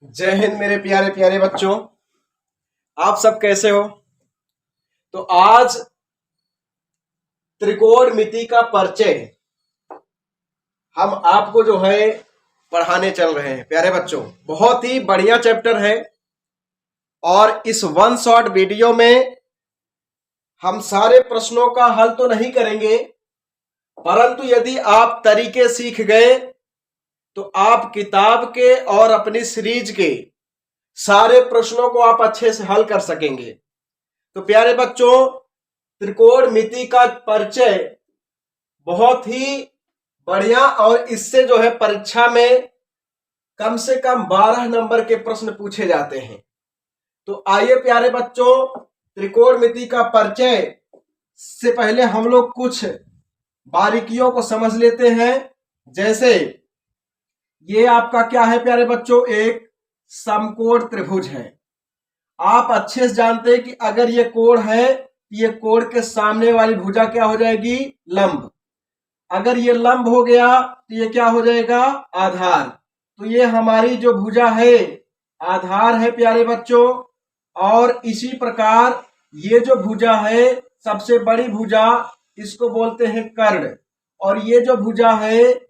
जय हिंद मेरे प्यारे प्यारे बच्चों। आप सब कैसे हो? तो आज त्रिकोणमिति का परिचय हम आपको जो है पढ़ाने चल रहे हैं। प्यारे बच्चों, बहुत ही बढ़िया चैप्टर है और इस वन शॉट वीडियो में हम सारे प्रश्नों का हल तो नहीं करेंगे, परंतु यदि आप तरीके सीख गए तो आप किताब के और अपनी सीरीज के सारे प्रश्नों को आप अच्छे से हल कर सकेंगे। तो प्यारे बच्चों, त्रिकोणमिति का परिचय बहुत ही बढ़िया और इससे जो है परीक्षा में कम से कम 12 नंबर के प्रश्न पूछे जाते हैं। तो आइए प्यारे बच्चों, त्रिकोणमिति का परिचय से पहले हम लोग कुछ बारीकियों को समझ लेते हैं। जैसे ये आपका क्या है प्यारे बच्चों, एक समकोण त्रिभुज है। आप अच्छे से जानते हैं कि अगर ये कोण है, ये कोण के सामने वाली भुजा क्या हो जाएगी, लंब। अगर ये लंब हो गया तो ये क्या हो जाएगा, आधार। तो ये हमारी जो भुजा है आधार है प्यारे बच्चों। और इसी प्रकार ये जो भुजा है, सबसे बड़ी भुजा, इसको बोलते हैं कर्ण। और ये जो भुजा है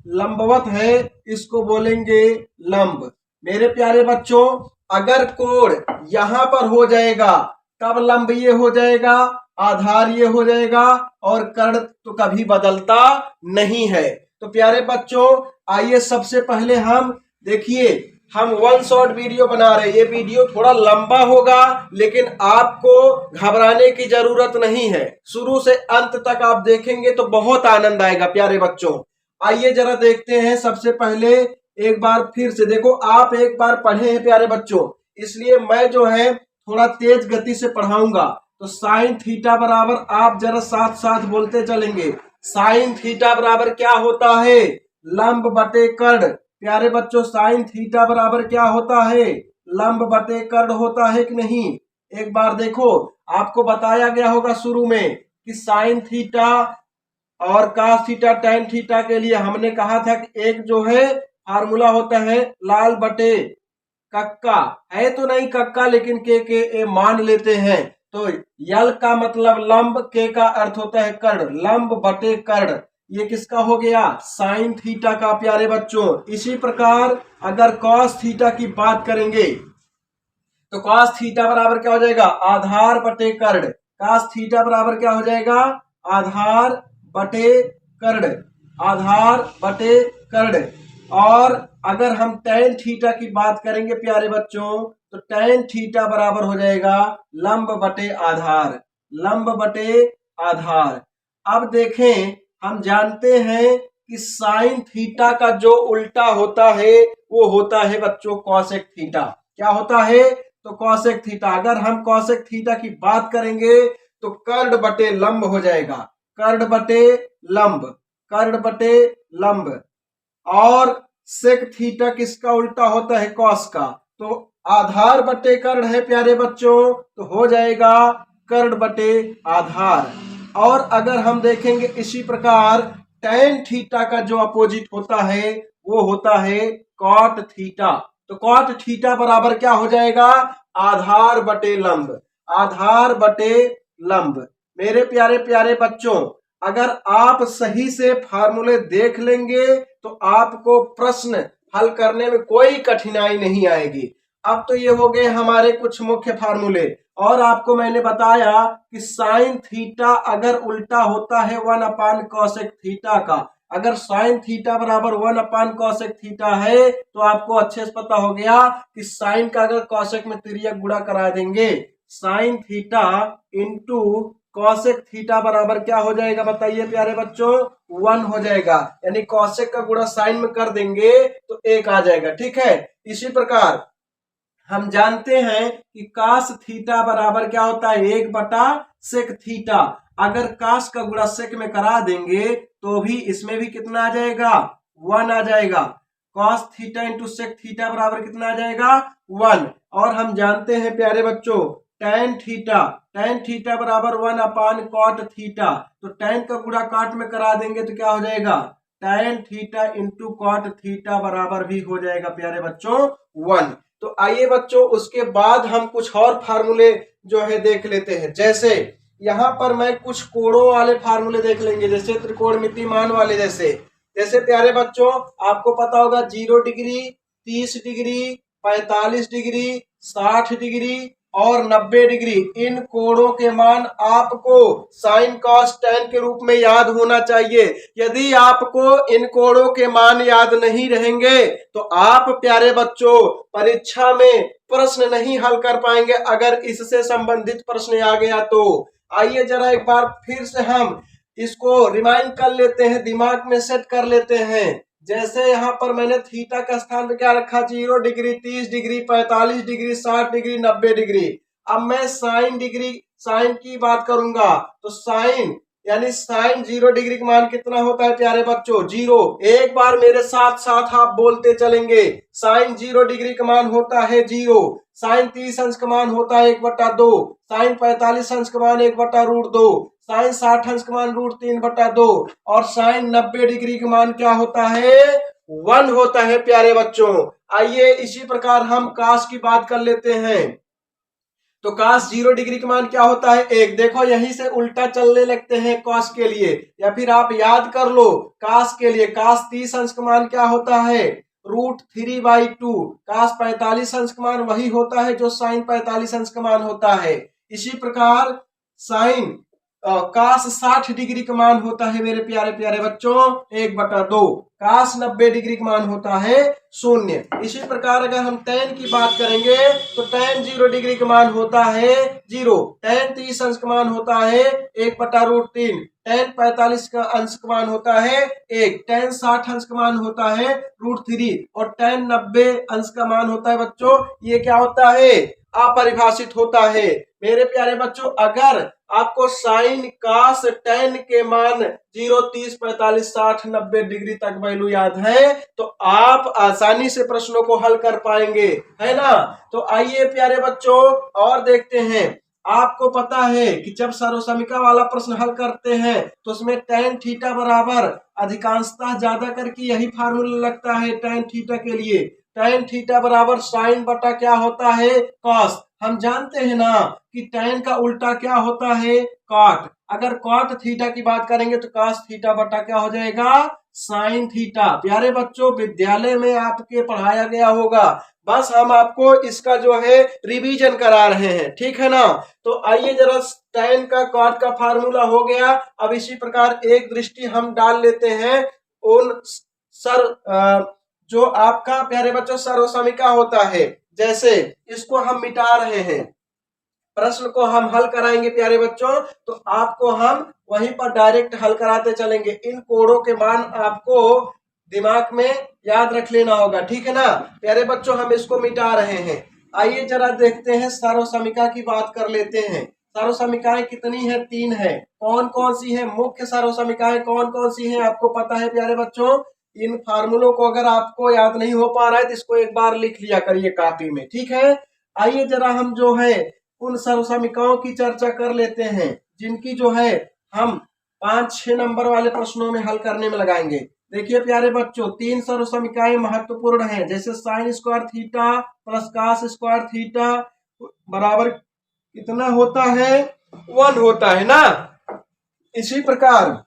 लंबवत है, इसको बोलेंगे लंब। मेरे प्यारे बच्चों, अगर कोण यहां पर हो जाएगा तब लंब ये हो जाएगा, आधार ये हो जाएगा, और कर्ण तो कभी बदलता नहीं है। तो प्यारे बच्चों, आइए सबसे पहले हम देखिए, हम वन शॉट वीडियो बना रहे हैं। ये वीडियो थोड़ा लंबा होगा, लेकिन आपको घबराने की जरूरत नहीं है। शुरू से अंत तक आप देखेंगे तो बहुत आनंद आएगा प्यारे बच्चों। आइए जरा देखते हैं। सबसे पहले एक बार फिर से देखो, आप एक बार पढ़े हैं प्यारे बच्चों, इसलिए मैं जो है थोड़ा तेज गति से पढ़ाऊंगा। तो साइन थीटा बराबर, आप जरा साथ साथ बोलते चलेंगे, साइन थीटा बराबर क्या होता है, लंब बटे कर्ण। प्यारे बच्चों, साइन थीटा बराबर क्या होता है, लंब बटे कर्ण होता है कि नहीं। एक बार देखो, आपको बताया गया होगा शुरू में कि साइन थीटा और कास थीटा टैन थीटा के लिए हमने कहा था कि एक जो है फार्मूला होता है लाल बटे कक्का, है तो नहीं कक्का, लेकिन के ए मान लेते हैं। तो यल का मतलब लंब, के का अर्थ होता है कर्ण, लंब बटे कर्ण। ये किसका हो गया, साइन थीटा का प्यारे बच्चों। इसी प्रकार अगर कॉस थीटा की बात करेंगे तो कॉस थीटा बराबर क्या हो जाएगा, आधार बटे कर्ण। कॉस थीटा बराबर क्या हो जाएगा, आधार बटे कर्ण, आधार बटे कर्ण। और अगर हम टैन थीटा की बात करेंगे प्यारे बच्चों, तो टैन थीटा बराबर हो जाएगा लंब बटे आधार, लंब बटे आधार। अब देखें, हम जानते हैं कि साइन थीटा का जो उल्टा होता है वो होता है बच्चों कॉसेक थीटा। क्या होता है, तो कॉसेक थीटा। अगर हम कॉसेक थीटा की बात करेंगे तो कर्ण बटे लंब हो जाएगा, कर्ण बटे लंब, कर्ण बटे लंब। और सेक थीटा किसका उल्टा होता है, कॉस का। तो आधार बटे कर्ण है प्यारे बच्चों, तो हो जाएगा कर्ण बटे आधार। और अगर हम देखेंगे इसी प्रकार टैन थीटा का जो अपोजिट होता है वो होता है कॉट थीटा। तो कॉट थीटा बराबर क्या हो जाएगा, आधार बटे लंब, आधार बटे लंब। मेरे प्यारे प्यारे बच्चों, अगर आप सही से फार्मूले देख लेंगे तो आपको प्रश्न हल करने में कोई कठिनाई नहीं आएगी। अब तो ये हो गए हमारे कुछ मुख्य फार्मूले। और आपको मैंने बताया कि साइन थीटा अगर उल्टा होता है 1 कॉसेक थीटा का, अगर साइन थीटा बराबर 1 कॉसेक थीटा है तो आपको अच्छे से पता हो गया कि साइन का अगर कॉसेक में तिर्यक गुणा करा देंगे, sine theta into cosec theta बराबर क्या हो जाएगा, बताइए प्यारे बच्चों, 1 हो जाएगा। यानी कॉसेक का गुणा साइन में कर देंगे तो 1 आ जाएगा। ठीक है। इसी प्रकार हम जानते हैं कि कास थीटा बराबर क्या होता है, 1 बटा सेक थीटा। अगर कास का गुणा सेक में करा देंगे तो भी इसमें भी कितना आ जाएगा, 1 आ जाएगा। Cos theta into sec theta बराबर कितना आ जाएगा, 1। और हम जानते हैं प्यारे बच्चों टैन थीटा, टैन थीटा बराबर 1 कॉट थीटा। तो टैन का गुणा काट में करा देंगे तो क्या हो जाएगा, tan theta into cot theta बराबर भी हो जाएगा प्यारे बच्चों 1। तो आइए बच्चों उसके बाद हम कुछ और फार्मूले जो है देख लेते हैं। जैसे यहाँ पर मैं कुछ कोणों वाले फार्मूले देख लेंगे, जैसे त्रिकोणमिति मान वाले। जैसे प्यारे बच्चों आपको पता होगा 0 डिग्री, 30 डिग्री, 45 डिग्री, 60 डिग्री और 90 डिग्री, इन कोणों के मान आपको साइन कॉस टैन के रूप में याद होना चाहिए। यदि आपको इन कोणों के मान याद नहीं रहेंगे तो आप प्यारे बच्चों परीक्षा में प्रश्न नहीं हल कर पाएंगे, अगर इससे संबंधित प्रश्न आ गया तो। आइए जरा एक बार फिर से हम इसको रिमाइंड कर लेते हैं, दिमाग में सेट कर लेते हैं। जैसे यहाँ पर मैंने थीटा का स्थान पे क्या रखा, 0 degree, 30 degree, 45 degree, 60 degree, 90 degree. अब मैं साइन की बात करूंगा तो साइन यानी साइन 0 डिग्री का मान कितना होता है प्यारे बच्चों, 0। एक बार मेरे साथ साथ आप बोलते चलेंगे, साइन 0 डिग्री का मान होता है 0, साइन 30 अंश का मान होता है 1/2, साइन 45 अंश का मान 1/√2, साइन 60 अंश का मान √3/2 और साइन 90 डिग्री का मान क्या होता है, 1 होता है प्यारे बच्चों। आइए इसी प्रकार हम कास की बात कर लेते हैं। तो कास 0 डिग्री का मान क्या होता है, 1। देखो यहीं से उल्टा चलने लगते हैं कॉस के लिए, या फिर आप याद कर लो कास के लिए। कास 30 अंश का मान क्या होता है, √3/2। कास 45 अंश का मान वही होता है जो साइन 45 अंश का मान होता है। इसी प्रकार साइन कास 60 डिग्री का मान होता है मेरे प्यारे प्यारे बच्चों 1/2। कास 90 डिग्री का मान होता है 0। इसी प्रकार अगर हम tan की बात करेंगे तो tan 0 डिग्री का मान होता है 0, tan 30 अंश का मान होता है 1/√3, tan 45 का अंश का मान होता है 1, tan 60 अंश का मान होता है √3 और tan 90 अंश का मान होता है बच्चों, ये क्या होता है, अपरिभाषित होता है। मेरे प्यारे बच्चों अगर आपको साइन कास टैन के मान 0, 30, 45, 60, 90 डिग्री तक वैल्यू याद है तो आप आसानी से प्रश्नों को हल कर पाएंगे, है ना। तो आइए प्यारे बच्चों और देखते हैं। आपको पता है कि जब सर्वसमीका वाला प्रश्न हल करते हैं तो उसमें tan थीटा बराबर अधिकांशतः ज्यादा करके यही फार्मूला लगता है tan थीटा के लिए। tan थीटा बराबर साइन बटा क्या होता है, कॉस। हम जानते हैं ना कि tan का उल्टा क्या होता है, कॉट। अगर कॉट थीटा की बात करेंगे तो cos थीटा बटा क्या हो जाएगा, साइन थीटा। प्यारे बच्चों विद्यालय में आपके पढ़ाया गया होगा, बस हम आपको इसका जो है रिवीजन करा रहे हैं, ठीक है ना। तो आइए जरा tan का कॉट का फार्मूला हो गया। अब इसी प्रकार एक दृष्टि हम डाल लेते हैं उन जो आपका प्यारे बच्चों सर्वसमीका होता है। जैसे इसको हम मिटा रहे हैं, प्रश्न को हम हल कराएंगे प्यारे बच्चों, तो आपको हम वहीं पर डायरेक्ट हल कराते चलेंगे। इन कोणों के मान आपको दिमाग में याद रख लेना होगा, ठीक है ना प्यारे बच्चों। हम इसको मिटा रहे हैं। आइए जरा देखते हैं सर्वसमीका की बात कर लेते हैं। सर्वसमीकाएं कितनी है, 3 है। कौन कौन सी है, मुख्य सर्वसमीकाएं कौन कौन सी हैं आपको पता है प्यारे बच्चों। इन फार्मूलों को अगर आपको याद नहीं हो पा रहा है तो इसको एक बार लिख लिया करिए कॉपी में, ठीक है। आइए जरा हम जो है उन सर्वसमीकाओं की चर्चा कर लेते हैं जिनकी जो है हम 5-6 नंबर वाले प्रश्नों में हल करने में लगाएंगे। देखिए प्यारे बच्चों 3 सर्वसमीकाएं महत्वपूर्ण हैं, जैसे sine square theta plus cos square theta बराबर कितना होता है, 1 होता है ना। इसी प्रकार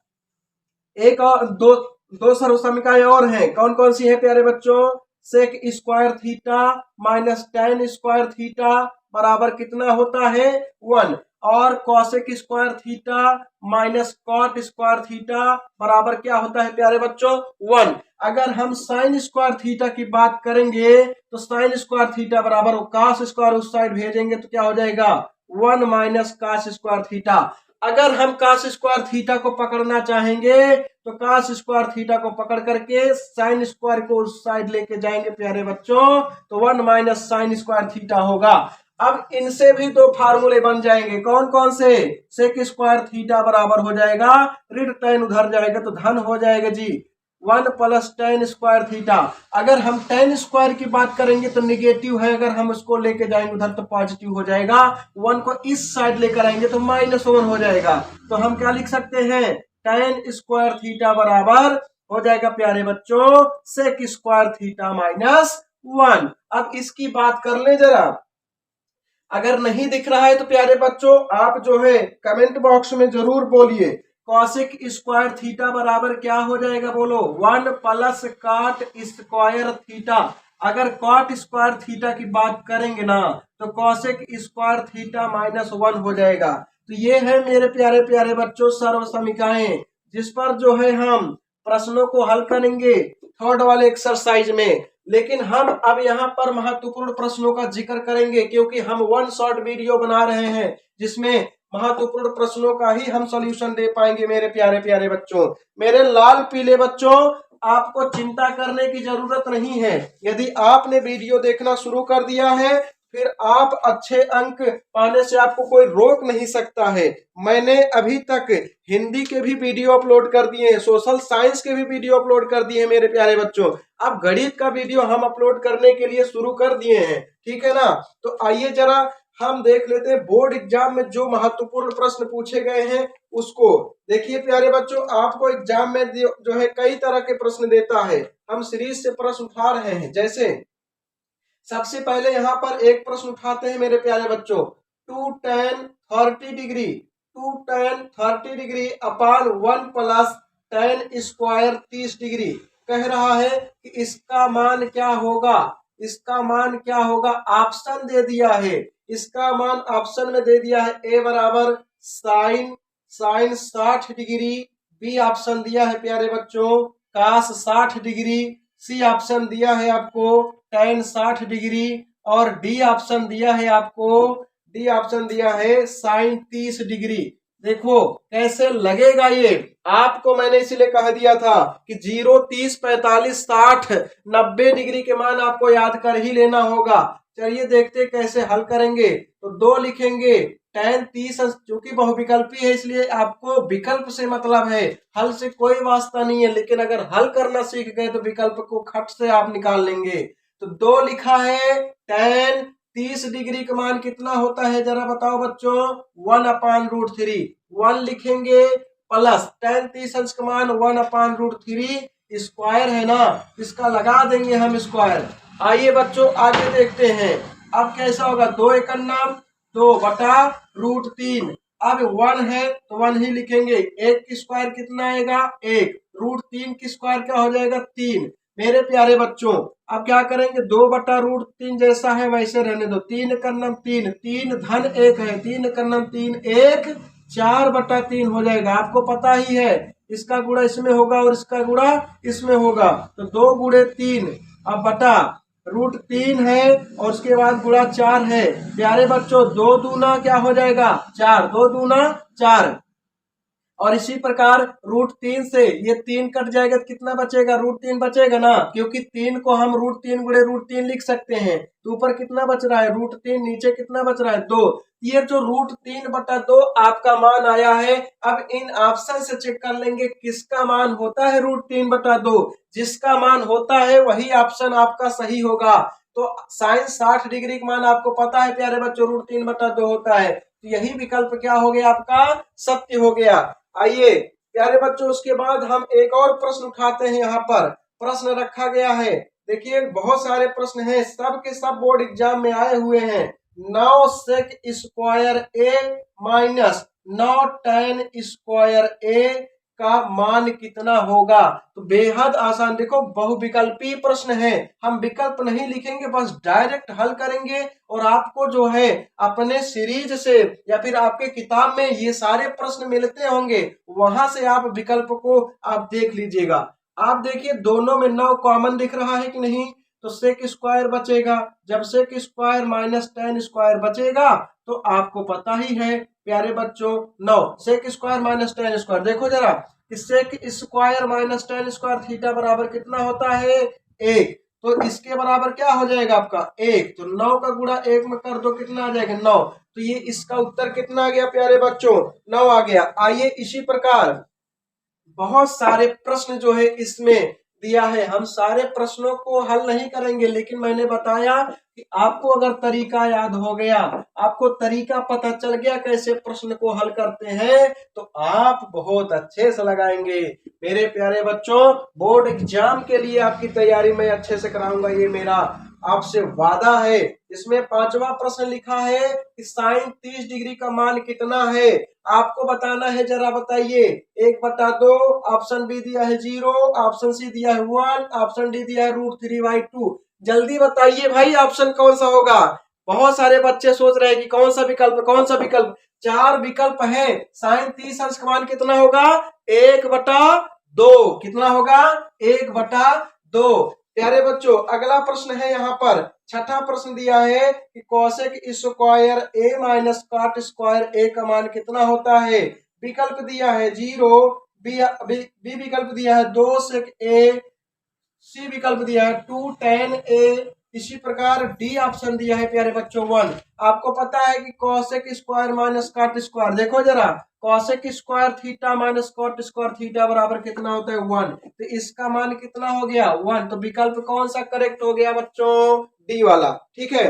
एक और दो सर्वसमीकाएं और हैं, कौन कौन सी है प्यारे बच्चों, sec square theta minus tan square theta बराबर कितना होता है, 1 और cosec square theta minus cot square theta बराबर क्या होता है प्यारे बच्चों, 1। अगर हम साइन स्क्वायर थीटा की बात करेंगे तो साइन स्क्वायर थीटा बराबर कास स्क्वायर उस साइड भेजेंगे तो क्या हो जाएगा, 1 माइनस कास स्क्वायर थीटा। अगर हम कास स्क्वायर थीटा को पकड़ना चाहेंगे तो कास स्क्वायर थीटा को पकड़ करके साइन स्क्वायर को उस साइड लेके जाएंगे प्यारे बच्चों, तो 1 माइनस साइन स्क्वायर थीटा होगा। अब इनसे भी 2 फार्मूले बन जाएंगे, कौन कौन से, सेक स्क्वायर थीटा बराबर हो जाएगा ऋण tan उधर जाएगा तो धन हो जाएगा जी, 1 प्लस tan स्क्वायर थीटा। अगर हम tan स्क्वायर की बात करेंगे तो निगेटिव है, अगर हम उसको लेके जाएंगे उधर तो पॉजिटिव हो जाएगा, 1 को इस साइड लेकर आएंगे तो -1 हो जाएगा। तो हम क्या लिख सकते हैं, tan स्क्वायर थीटा बराबर हो जाएगा प्यारे बच्चों सेक स्क्वायर थीटा माइनस 1। अब इसकी बात कर ले जरा, अगर नहीं दिख रहा है तो प्यारे बच्चों आप जो है कमेंट बॉक्स में जरूर बोलिए कॉसेक स्क्वायर थीटा बराबर क्या हो जाएगा, बोलो 1 प्लस कॉट स्क्वायर थीटा। अगर कॉट स्क्वायर थीटा की बात करेंगे ना तो कॉसेक स्क्वायर थीटा माइनस 1 हो जाएगा। तो ये है मेरे प्यारे प्यारे बच्चों सर्व समीकरण, जिस पर जो है हम प्रश्नों को हल करेंगे थर्ड वाले एक्सरसाइज में। लेकिन हम अब यहाँ पर महत्वपूर्ण प्रश्नों का जिक्र करेंगे क्योंकि हम वन शॉट वीडियो बना रहे हैं जिसमें महत्वपूर्ण प्रश्नों का ही हम सॉल्यूशन दे पाएंगे मेरे प्यारे प्यारे बच्चों। मेरे लाल पीले बच्चों आपको चिंता करने की जरूरत नहीं है। यदि आपने वीडियो देखना शुरू कर दिया है फिर आप अच्छे अंक पाने से आपको कोई रोक नहीं सकता है। मैंने अभी तक हिंदी के भी वीडियो अपलोड कर दिए हैं, सोशल साइंस के भी वीडियो अपलोड कर दिए हैं मेरे प्यारे बच्चों। अब गणित का वीडियो हम अपलोड करने के लिए शुरू कर दिए हैं, ठीक है ना। तो आइए जरा हम देख लेते हैं बोर्ड एग्जाम में जो महत्वपूर्ण प्रश्न पूछे गए हैं उसको। देखिए प्यारे बच्चों आपको एग्जाम में जो है कई तरह के प्रश्न देता है। हम सीरीज से प्रश्न उठा रहे हैं। जैसे सबसे पहले यहाँ पर एक प्रश्न उठाते हैं मेरे प्यारे बच्चों, 2 tan 30 डिग्री 2 tan 30 डिग्री अपान 1 प्लस tan स्क्वायर 30 डिग्री कह रहा है कि इसका मान क्या होगा। इसका मान क्या होगा, ऑप्शन दे दिया है। इसका मान ऑप्शन में दे दिया है ए बराबर साइन 60 डिग्री, बी ऑप्शन दिया है प्यारे बच्चों कास 60 डिग्री, सी ऑप्शन दिया है आपको tan 60 डिग्री और डी ऑप्शन दिया है आपको साइन 30 डिग्री। देखो कैसे लगेगा ये, आपको मैंने इसीलिए कह दिया था कि 0 30 45 60 90 डिग्री के मान आपको याद कर ही लेना होगा। चलिए देखते कैसे हल करेंगे। तो 2 लिखेंगे, tan 30 चूंकि बहुविकल्पी है इसलिए आपको विकल्प से मतलब है, हल से कोई वास्ता नहीं है। लेकिन अगर हल करना सीख गए तो विकल्प को खट से आप निकाल लेंगे। तो 2 लिखा है, tan 30 डिग्री का मान कितना होता है जरा बताओ बच्चों, 1/√3। 1 लिखेंगे प्लस tan 30 अंश का मान 1/√3 स्क्वायर है ना, इसका लगा देंगे हम स्क्वायर। आइए बच्चों आगे देखते हैं अब कैसा होगा। 2 एकम नाम 2/√3। अब 1 है तो 1 ही लिखेंगे। 1 की स्क्वायर कितना आएगा 1, √3 की स्क्वायर क्या हो जाएगा 3। मेरे प्यारे बच्चों अब क्या करेंगे, 2/√3 जैसा है वैसे रहने दो। 3 का नाम 3, 3 धन 1 है, 3 का नाम 3 1 4/3 हो जाएगा। आपको पता ही है इसका गुणा इसमें होगा और इसका गुणा इसमें होगा। तो 2 गुणे 3 अब बटा √3 है और उसके बाद गुणा 4 है। प्यारे बच्चों 2 दूना क्या हो जाएगा 4, 2 दूना 4। और इसी प्रकार √3 से ये 3 कट जाएगा तो कितना बचेगा, √3 बचेगा ना, क्योंकि 3 को हम √3 गुणे √3 लिख सकते हैं। तो ऊपर कितना बच रहा है √3, नीचे कितना बच रहा है 2। ये जो √3/2 आपका मान आया है। अब इन ऑप्शन से चेक कर लेंगे किसका मान होता है √3/2। जिसका मान होता है वही ऑप्शन आपका सही होगा। तो साइन 60 डिग्री का मान आपको पता है प्यारे बच्चों √3/2 होता है। तो यही विकल्प क्या हो गया आपका सत्य हो गया। आइए प्यारे बच्चों उसके बाद हम एक और प्रश्न उठाते हैं। यहाँ पर प्रश्न रखा गया है, देखिए बहुत सारे प्रश्न हैं, सब के सब बोर्ड एग्जाम में आए हुए हैं। 9 सेक स्क्वायर ए माइनस 9 tan स्क्वायर ए का मान कितना होगा। तो बेहद आसान, देखो बहुविकल्पी प्रश्न है, हम विकल्प नहीं लिखेंगे बस डायरेक्ट हल करेंगे। और आपको जो है अपने सीरीज से या फिर आपके किताब में ये सारे प्रश्न मिलते होंगे, वहां से आप विकल्प को आप देख लीजिएगा। आप देखिए दोनों में 9 कॉमन दिख रहा है कि नहीं, तो सेक स्क्वायर बचेगा। जब sec square minus tan square बचेगा तो आपको पता ही है प्यारे बच्चों 9 sec square minus tan square. देखो जरा sec square minus tan square theta बराबर कितना होता है 1। तो इसके बराबर क्या हो जाएगा आपका 1। तो 9 का गुणा 1 में कर दो कितना आ जाएगा 9। तो ये इसका उत्तर कितना आ गया प्यारे बच्चों 9 आ गया। आइए इसी प्रकार बहुत सारे प्रश्न जो है इसमें दिया है, हम सारे प्रश्नों को हल नहीं करेंगे लेकिन मैंने बताया कि आपको अगर तरीका याद हो गया, आपको तरीका पता चल गया कैसे प्रश्न को हल करते हैं, तो आप बहुत अच्छे से लगाएंगे। मेरे प्यारे बच्चों, बोर्ड एग्जाम के लिए आपकी तैयारी मैं अच्छे से कराऊंगा, ये मेरा आपसे वादा है। इसमें 5वां प्रश्न लिखा है कि साइन 30 डिग्री का मान कितना है, आपको बताना है। जरा बताइए। 1/2, ऑप्शन बी दिया है 0, ऑप्शन सी दिया है 1, ऑप्शन डी दिया है √3/2। जल्दी बताइए भाई, ऑप्शन कौन सा होगा। बहुत सारे बच्चे सोच रहे हैं कि कौन सा विकल्प, कौन सा विकल्प। 4 विकल्प है। साइन 30 अंश का मान कितना होगा, 1/2। कितना होगा, 1/2। प्यारे बच्चों, अगला प्रश्न है यहाँ पर 6ठा प्रश्न दिया है कि cosec square a minus cot square a का मान कितना होता है। विकल्प दिया है 0, बी विकल्प दिया है 2 सेक a, सी विकल्प दिया है 2 tan a, इसी प्रकार डी ऑप्शन दिया है प्यारे बच्चों 1। आपको पता है कि cosec square minus cot square, देखो जरा, cosec square theta minus cot square theta बराबर कितना होता है 1, तो इसका मान कितना हो गया 1। तो विकल्प कौन सा करेक्ट हो गया बच्चों, डी वाला। ठीक है,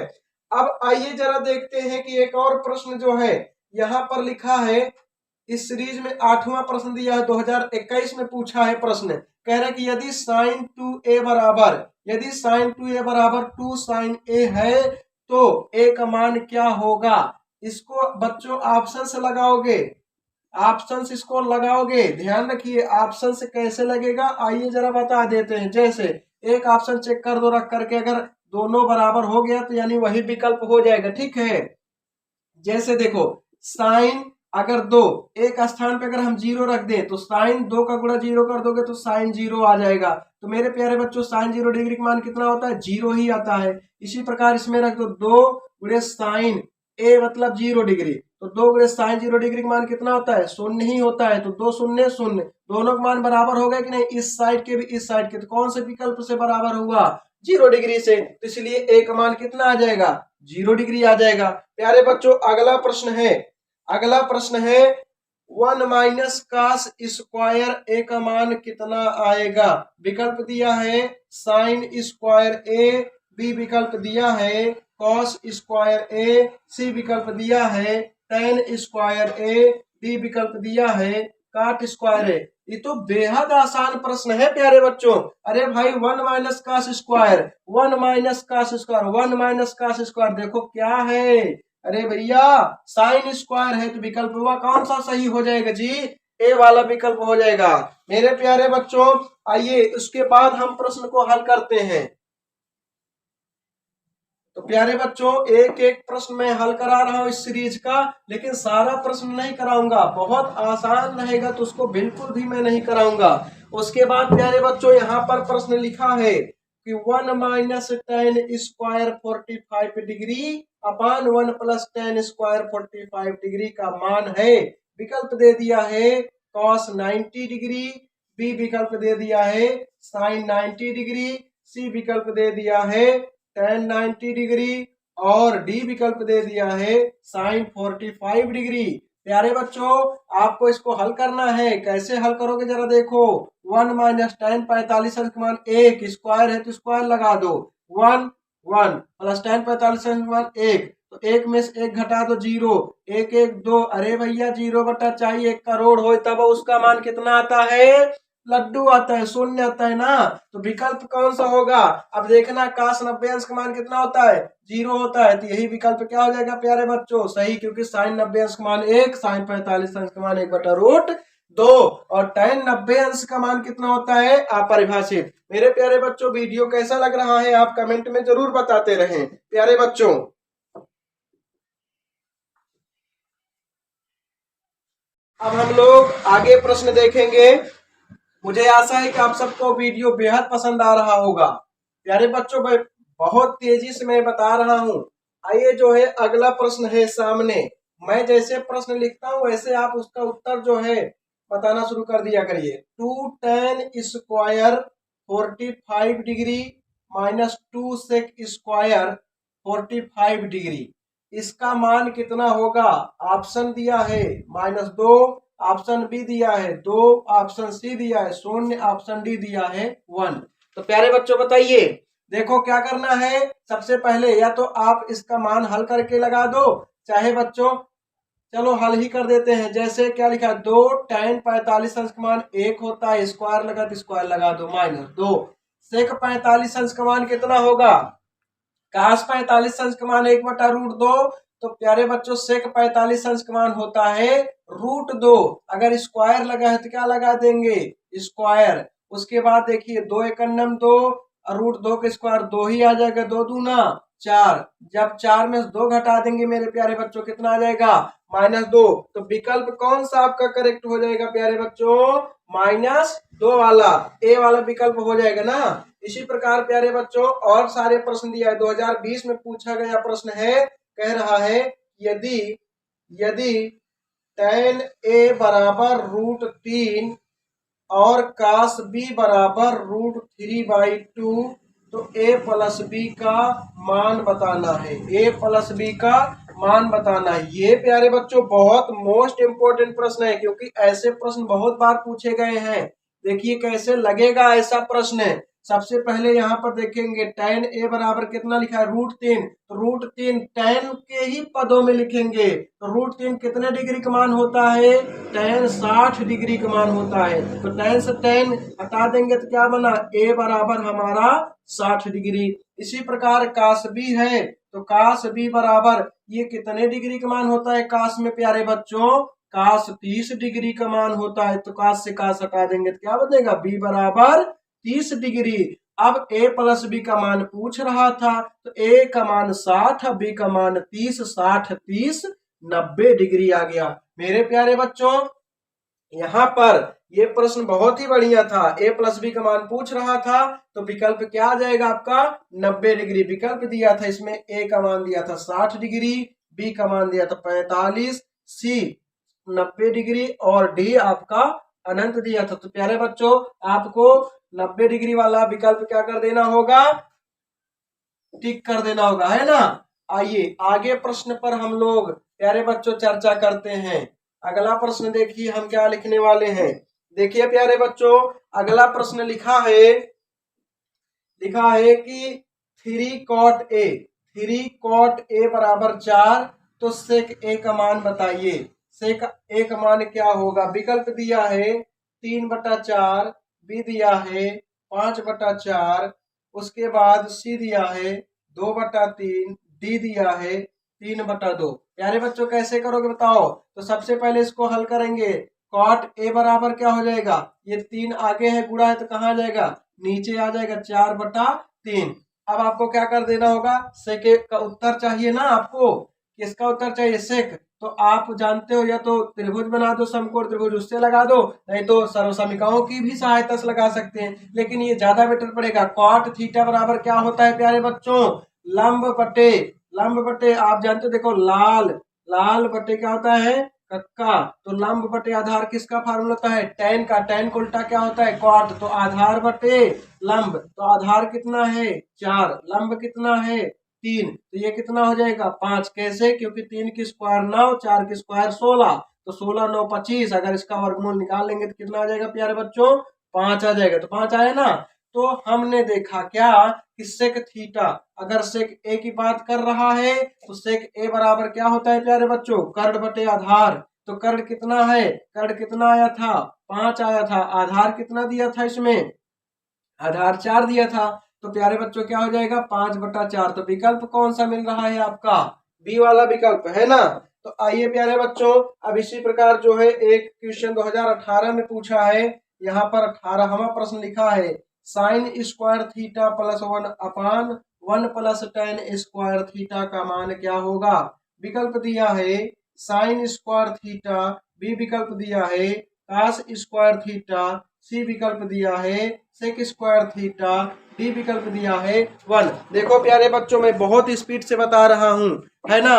अब आइए जरा देखते हैं कि एक और प्रश्न जो है यहाँ पर लिखा है, इस सीरीज में 8वां प्रश्न दिया है, 2021 में पूछा है प्रश्न। कह रहा है कि यदि साइन 2a बराबर, यदि साइन 2a बराबर 2 साइन a है तो a का मान क्या होगा। इसको बच्चों ऑप्शन से लगाओगे, ऑप्शन से इसको लगाओगे। ध्यान रखिए ऑप्शन से कैसे लगेगा, आइए जरा बता देते हैं। जैसे एक ऑप्शन चेक कर दो रख करके, अगर दोनों बराबर हो गया तो यानी वही विकल्प हो जाएगा। ठीक है, जैसे देखो साइन अगर 2, एक स्थान पे अगर हम 0 रख दें तो साइन 2 का गुणा 0 कर दोगे तो साइन 0 आ जाएगा। तो मेरे प्यारे बच्चों, साइन 0 डिग्री का मान कितना होता है, 0 ही आता है। इसी प्रकार इसमें रख दो 2 गुणे साइन a मतलब 0 डिग्री, तो 2 गुणे साइन 0 डिग्री का मान कितना होता है, 0 ही होता है। तो 2 शून्य 0, दोनों का मान बराबर हो गए कि नहीं, इस साइड के भी इस साइड के, तो कौन से विकल्प से बराबर हुआ, 0 डिग्री से। तो इसलिए a का मान कितना आ जाएगा, 0 डिग्री आ जाएगा। प्यारे बच्चों, अगला प्रश्न है, अगला प्रश्न है 1 माइनस कास स्क्वायर a का मान कितना आएगा। विकल्प दिया है साइन स्क्वायर a, बी विकल्प दिया है कॉस स्क्वायर a, सी विकल्प दिया है टेन स्क्वायर a, डी विकल्प दिया है काट स्क्वायर a। ये तो बेहद आसान प्रश्न है प्यारे बच्चों। अरे भाई 1 minus cos square, 1 minus cos square, 1 minus cos square, देखो क्या है, अरे भैया साइन स्क्वायर है, तो विकल्प हुआ कौन सा सही हो जाएगा जी, ए वाला विकल्प हो जाएगा। मेरे प्यारे बच्चों, आइए उसके बाद हम प्रश्न को हल करते हैं। तो प्यारे बच्चों, एक एक प्रश्न मैं हल करा रहा हूं इस सीरीज का, लेकिन सारा प्रश्न नहीं कराऊंगा, बहुत आसान रहेगा तो उसको बिल्कुल भी मैं नहीं कराऊंगा। उसके बाद प्यारे बच्चों, यहाँ पर प्रश्न लिखा है कि 1 माइनस टेन स्क्वायर 45 डिग्री अपान 1 प्लस टेन स्क्वायर 45 डिग्री का मान है। विकल्प दे दिया है कॉस 90 डिग्री, बी विकल्प दे दिया है साइन 90 डिग्री, सी विकल्प दे दिया है टेन 90 डिग्री, और डी विकल्प दे दिया है साइन 45 डिग्री। प्यारे बच्चों, आपको इसको हल करना है। कैसे हल करोगे जरा देखो। 1 माइनस टेन 45 अंश का मान 1, स्क्वायर है तो स्क्वायर लगा दो, 1 1 प्लस टेन 45 अंश का मान 1, तो 1 में से 1 घटा दो 0, 1 1 2, अरे भैया 0 बटा चाहिए 1 करोड़ हो तब उसका मान कितना आता है, लड्डू आता है, शून्य आता है ना। तो विकल्प कौन सा होगा, अब देखना काश 90 अंश का मान कितना होता है, 0 होता है, तो यही विकल्प क्या हो जाएगा प्यारे बच्चों, सही, क्योंकि साइन 90 अंश का मान 1, साइन 45 अंश का मान 1/√2, और टेन 90 अंश का मान कितना होता है, अपरिभाषित। मेरे प्यारे बच्चों, वीडियो कैसा लग रहा है आप कमेंट में जरूर बताते रहें। प्यारे बच्चों, अब हम लोग आगे प्रश्न देखेंगे। मुझे आशा है कि आप सबको वीडियो बेहद पसंद आ रहा होगा। प्यारे बच्चों, मैं बहुत तेजी से मैं बता रहा हूं। आइए जो है अगला प्रश्न है सामने, मैं जैसे प्रश्न लिखता हूं वैसे आप उसका उत्तर जो है बताना शुरू कर दिया करिए। 2 tan square 45 degree minus 2 sec square 45 degree, इसका मान कितना होगा। ऑप्शन दिया है -2, ऑप्शन बी दिया है 2, ऑप्शन सी दिया है 0, ऑप्शन डी दिया है 1। तो प्यारे बच्चों बताइए, देखो क्या करना है, सबसे पहले या तो आप इसका मान हल करके लगा दो, चाहे बच्चों चलो हल ही कर देते हैं। जैसे क्या लिखा, 2 tan 45 अंश का मान 1 होता है, स्क्वायर लगा तो स्क्वायर लगा दो, -2 sec 45 अंश का मान कितना होगा, cos 45 अंश का मान 1/√2। तो प्यारे बच्चों sec 45 अंश का मान होता है √2। अगर स्क्वायर लगा है तो क्या लगा देंगे, स्क्वायर। उसके बाद देखिए 2 एकम 2, √2 का स्क्वायर 2 ही आ जाएगा, 2 दूना 4। जब 4 में 2 घटा देंगे मेरे प्यारे बच्चों कितना आ जाएगा, -2। तो विकल्प कौन सा आपका करेक्ट हो जाएगा प्यारे बच्चों, -2 वाला, ए वाला विकल्प हो जाएगा ना। इसी प्रकार प्यारे बच्चों और सारे प्रश्न दिया है। 2020 में पूछा गया प्रश्न है, कह रहा है यदि यदि tan a बराबर √3 और cos b बराबर √3/2 तो a प्लस b का मान बताना है, a प्लस b का मान बताना है। ये प्यारे बच्चों बहुत मोस्ट इंपोर्टेंट प्रश्न है, क्योंकि ऐसे प्रश्न बहुत बार पूछे गए हैं। देखिए कैसे लगेगा ऐसा प्रश्न। सबसे पहले यहाँ पर देखेंगे tan a बराबर कितना लिखा है, √3, तो √3 tan के ही पदों में लिखेंगे, तो √3 कितने डिग्री का मान होता है, tan 60 डिग्री का मान होता है। तो tan से tan हटा देंगे तो क्या बना, a बराबर हमारा 60 डिग्री। इसी प्रकार cos b है, तो cos b बराबर ये कितने डिग्री का मान होता है, cos में प्यारे बच्चों cos 30 डिग्री का मान होता है। तो cos से cos हटा देंगे तो क्या बनेगा, b बराबर 30 डिग्री। अब a प्लस b का मान पूछ रहा था, तो a का मान 60, b का मान 30, 60 30 90 डिग्री आ गया। मेरे प्यारे बच्चों यहाँ पर ये प्रश्न बहुत ही बढ़िया था, a प्लस बी का मान पूछ रहा था, तो विकल्प क्या आ जाएगा आपका, 90 डिग्री। विकल्प दिया था इसमें, a का मान दिया था 60 डिग्री, b का मान दिया था 45, c 90 डिग्री और d आपका अनंत दिया था। तो प्यारे बच्चों आपको 90 डिग्री वाला विकल्प क्या कर देना होगा, टिक कर देना होगा, है ना। आइए आगे प्रश्न पर हम लोग प्यारे बच्चों चर्चा करते हैं। अगला प्रश्न देखिए हम क्या लिखने वाले हैं। देखिए प्यारे बच्चों अगला प्रश्न लिखा है कि 3 cot a बराबर 4, तो sec a का मान बताइए। sec a का मान क्या होगा, विकल्प दिया है 3/4, b दिया है 5/4, उसके बाद c दिया है 2/3, d दिया है 3/2। प्यारे बच्चों कैसे करोगे बताओ, तो सबसे पहले इसको हल करेंगे। cot a बराबर क्या हो जाएगा, ये 3 आगे है, गुणा है तो कहाँ आ जाएगा, नीचे आ जाएगा, 4/3। अब आपको क्या कर देना होगा, सेक का उत्तर चाहिए ना आपको, किसका उत्तर चाहिए, सेक। तो आप जानते हो या तो त्रिभुज बना दो, समकोण त्रिभुज उससे लगा दो, नहीं तो सर्वसमीकाओं की भी सहायता से लगा सकते हैं, लेकिन ये ज्यादा बेटर पड़ेगा। कॉट थीटा बराबर क्या होता है प्यारे बच्चों, लंब बटे आप जानते हो, देखो लाल बटे क्या होता है, कक्का। तो लंब बटे आधार किसका फार्मूला होता है, tan का, tan को उल्टा क्या होता है, कॉट। तो आधार बटे लंब, तो आधार कितना है 4, लंब कितना है 3, तो ये कितना हो जाएगा 5। कैसे, क्योंकि 3 की स्क्वायर 9, 4 की स्क्वायर 16, तो 16 9 25। अगर इसका वर्गमूल निकाल लेंगे तो कितना आ जाएगा प्यारे बच्चों, 5 आ जाएगा। तो 5 आया ना। तो हमने देखा क्या कि सेक थीटा, अगर सेक ए की बात कर रहा है तो सेक ए बराबर क्या होता है प्यारे बच्चों, कर्ण बटे आधार। तो कर्ण कितना है, कर्ण कितना आया था 5 आया था, आधार कितना दिया था इसमें, आधार 4 दिया था। तो प्यारे बच्चों क्या हो जाएगा 5/4। तो विकल्प कौन सा मिल रहा है आपका, बी वाला विकल्प, है ना। तो आइए प्यारे बच्चों अब इसी प्रकार जो है एक क्वेश्चन 2018 में पूछा है, यहाँ पर 18वां प्रश्न लिखा है, sign square theta plus 1/1 plus tan square theta का मान क्या होगा। विकल्प दिया है साइन स्क्वायर थीटा, बी विकल्प दिया है cos स्क्वायर थीटा, सी विकल्प दिया है सेक स्क्वायर थीटा, डी विकल्प दिया है 1। देखो प्यारे बच्चों मैं बहुत स्पीड से बता रहा हूं, है ना।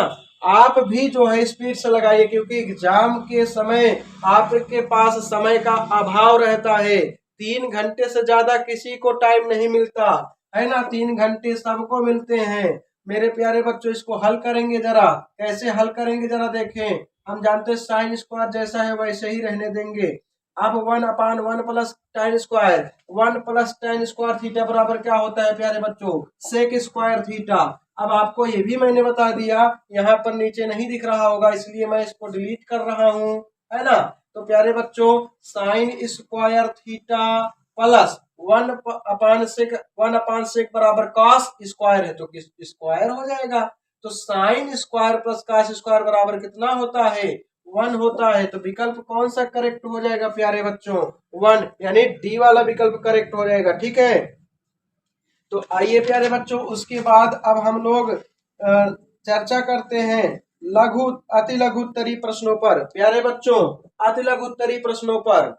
आप भी जो है स्पीड से लगाइए, क्योंकि एग्जाम के समय आपके पास समय का अभाव रहता है। 3 घंटे से ज्यादा किसी को टाइम नहीं मिलता, है ना। 3 घंटे सबको मिलते हैं मेरे प्यारे बच्चों। इसको हल करेंगे जरा, कैसे हल करेंगे जरा देखें। हम जानते हैं साइन स्क्वायर जैसा है वैसे ही रहने देंगे। अब 1/1 plus tan square, 1 plus tan square theta बराबर क्या होता है प्यारे बच्चों, सेक स्क्वायर थीटा। अब आपको ये भी मैंने बता दिया, यहाँ पर नीचे नहीं दिख रहा होगा इसलिए मैं इसको डिलीट कर रहा हूं, है ना। तो प्यारे बच्चों sign square theta plus 1/sec बराबर कॉस स्क्वायर है, तो किस स्क्वायर हो जाएगा। तो sine square plus cos square बराबर कितना होता है, 1 होता है। तो विकल्प कौन सा करेक्ट हो जाएगा प्यारे बच्चों, 1, यानी डी वाला विकल्प करेक्ट हो जाएगा। ठीक है, तो आइए प्यारे बच्चों उसके बाद अब हम लोग चर्चा करते हैं लघु अति लघुत्तरी प्रश्नों पर। प्यारे बच्चों अति लघुत्तरी प्रश्नों पर